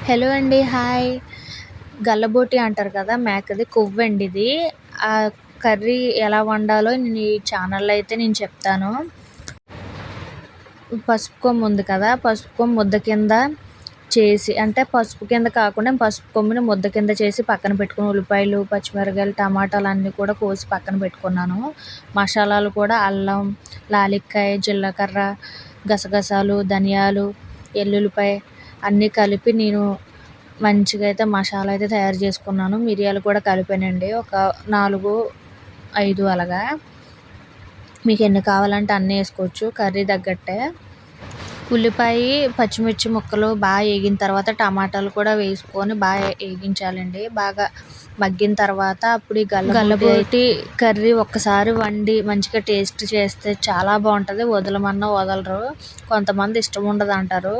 Hello అండి. Hi. గల్లబోటి అంటారు కదా! మేకది కొవ్వండి ఇది. ఆ కర్రీ ఎలా వండాలో నేను ఈ ఛానల్‌లో అయితే నేను చెప్తాను. పసుపు కొమ్ము ఉంది కదా! పసుపు కొమ్ము ముద్ద కింద చేసి అంటే పసుపు కింద కాకుండా పసుపు కొమ్ముని ముద్ద కింద చేసి పక్కన పెట్టుకొని ఉల్లిపాయలు, పచ్చిమిరపకాయలు, టమాటాలు అన్నీ కూడా కోసి పక్కన పెట్టుకున్నాను. మసాలాలు కూడా అల్లం, లాలిక్కాయ, జీలకర్ర, గసగసాలు, ధనియాలు, ఎల్లుల్లిపాయ అన్నీ కలిపి నేను మంచిగా అయితే మసాలా అయితే తయారు చేసుకున్నాను. మిరియాలు కూడా కలిపానండి. ఒక 4, 5 అలాగా. మీకు ఎన్ని కావాలంటే అన్నీ వేసుకోవచ్చు కర్రీ తగ్గట్టే. ఉల్లిపాయ, పచ్చిమిర్చి ముక్కలు బాగా వేగిన తర్వాత టమాటాలు కూడా వేసుకొని బాగా వేగించాలండి. బాగా మగ్గిన తర్వాత అప్పుడు ఈ గల్లబోటి కర్రీ ఒక్కసారి వండి మంచిగా టేస్ట్ చేస్తే చాలా బాగుంటుంది. వదలమన్నా వదలరు. కొంతమంది ఇష్టం ఉండదు అంటారు.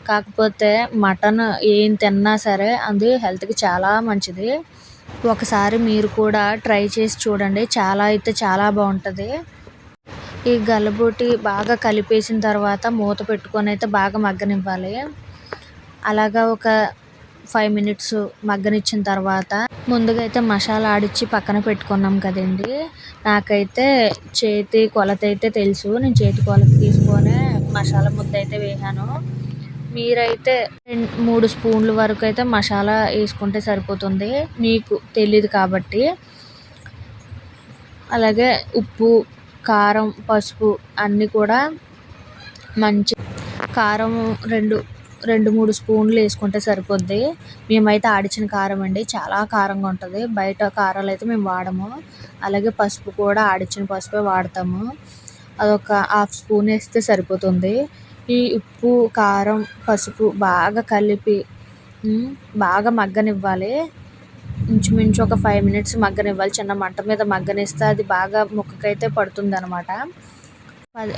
కాకపోతే మటన్ ఏం తిన్నా సరే అది హెల్త్కి చాలా మంచిది. ఒకసారి మీరు కూడా ట్రై చేసి చూడండి. చాలా బాగుంటుంది. ఈ గల్లబోటి బాగా కలిపేసిన తర్వాత మూత పెట్టుకొని అయితే బాగా మగ్గనివ్వాలి. అలాగా ఒక 5 మినిట్స్ మగ్గనిచ్చిన తర్వాత ముందుగా అయితే మసాలా ఆడిచ్చి పక్కన పెట్టుకున్నాం కదండి. నాకైతే చేతి కొలత అయితే తెలుసు. నేను చేతి కొలత తీసుకొనే మసాలా ముద్ద అయితే వేసాను. మీరైతే 3 స్పూన్ల వరకు అయితే మసాలా వేసుకుంటే సరిపోతుంది. మీకు తెలీదు కాబట్టి. అలాగే ఉప్పు, కారం, పసుపు అన్నీ కూడా కారం 2-3 స్పూన్లు వేసుకుంటే సరిపోద్ది. మేమైతే ఆడిచ్చిన కారం అండి. చాలా కారంగా ఉంటుంది. బయట కారాలు అయితే మేము వాడము. అలాగే పసుపు కూడా ఆడిచ్చిన పసుపే వాడతాము. అదొక 1/2 స్పూన్ వేస్తే సరిపోతుంది. ఈ ఉప్పు, కారం, పసుపు బాగా కలిపి బాగా మగ్గనివ్వాలి. ఇంచుమించు ఒక 5 మినిట్స్ మగ్గనివ్వాలి. చిన్న మంట మీద మగ్గనిస్తే అది బాగా ముక్కకైతే పడుతుందనమాట.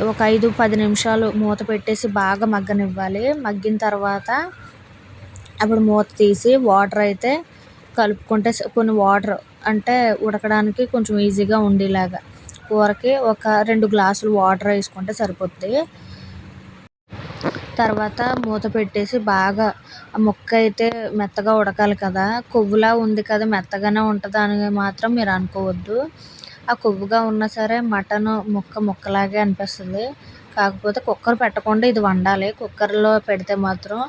ఒక 5-10 నిమిషాలు మూత పెట్టేసి బాగా మగ్గనివ్వాలి. మగ్గిన తర్వాత అప్పుడు మూత తీసి వాటర్ అయితే కలుపుకుంటే కొన్ని వాటర్ అంటే ఉడకడానికి కొంచెం ఈజీగా ఉండేలాగా కూరకి ఒక 2 గ్లాసులు వాటర్ వేసుకుంటే సరిపోద్ది. తర్వాత మూత పెట్టేసి బాగా ఆ ముక్క అయితే మెత్తగా ఉడకాలి కదా! కొవ్వులా ఉంది కదా మెత్తగానే ఉంటుంది అని మాత్రం మీరు అనుకోవద్దు. ఆ కొవ్వుగా ఉన్నా సరే మటన్ ముక్కలాగే అనిపిస్తుంది. కాకపోతే కుక్కర్ పెట్టకుండా ఇది వండాలి. కుక్కర్లో పెడితే మాత్రం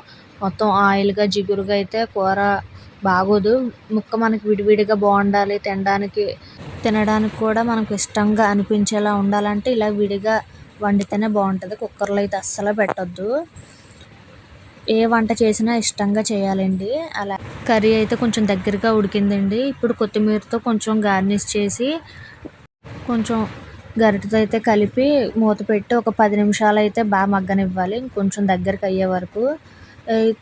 మొత్తం ఆయిల్గా జిగురుగా అయితే కూర బాగోదు. ముక్క మనకి విడివిడిగా బాగుండాలి. తినడానికి కూడా మనకు ఇష్టంగా అనిపించేలా ఉండాలంటే ఇలా విడిగా వండితేనే బాగుంటుంది. కుక్కర్లో అయితే అస్సలు పెట్టొద్దు. ఏ వంట చేసినా ఇష్టంగా చేయాలండి. అలా కర్రీ అయితే కొంచెం దగ్గరగా ఉడికిందండి. ఇప్పుడు కొత్తిమీరతో కొంచెం గార్నిష్ చేసి కొంచెం గరిటెతో అయితే కలిపి మూత పెట్టి ఒక 10 నిమిషాలు అయితే బాగా మగ్గనివ్వాలి. కొంచెం దగ్గరికి అయ్యే వరకు.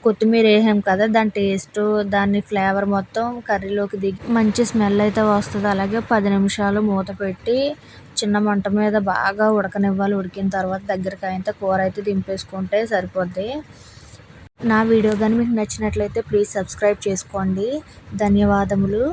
కొత్తిమీర వేసాం కదా దాని టేస్ట్ దాని ఫ్లేవర్ మొత్తం కర్రీలోకి దిగి మంచి స్మెల్ అయితే వస్తుంది. అలాగే 10 నిమిషాలు మూత పెట్టి చిన్న మంట మీద బాగా ఉడకనివ్వాలి. ఉడికిన తర్వాత దగ్గరికి అయితే కూర అయితే దింపేసుకుంటే సరిపోద్ది. నా వీడియో కానీ మీకు నచ్చినట్లయితే ప్లీజ్ సబ్స్క్రైబ్ చేసుకోండి. ధన్యవాదములు.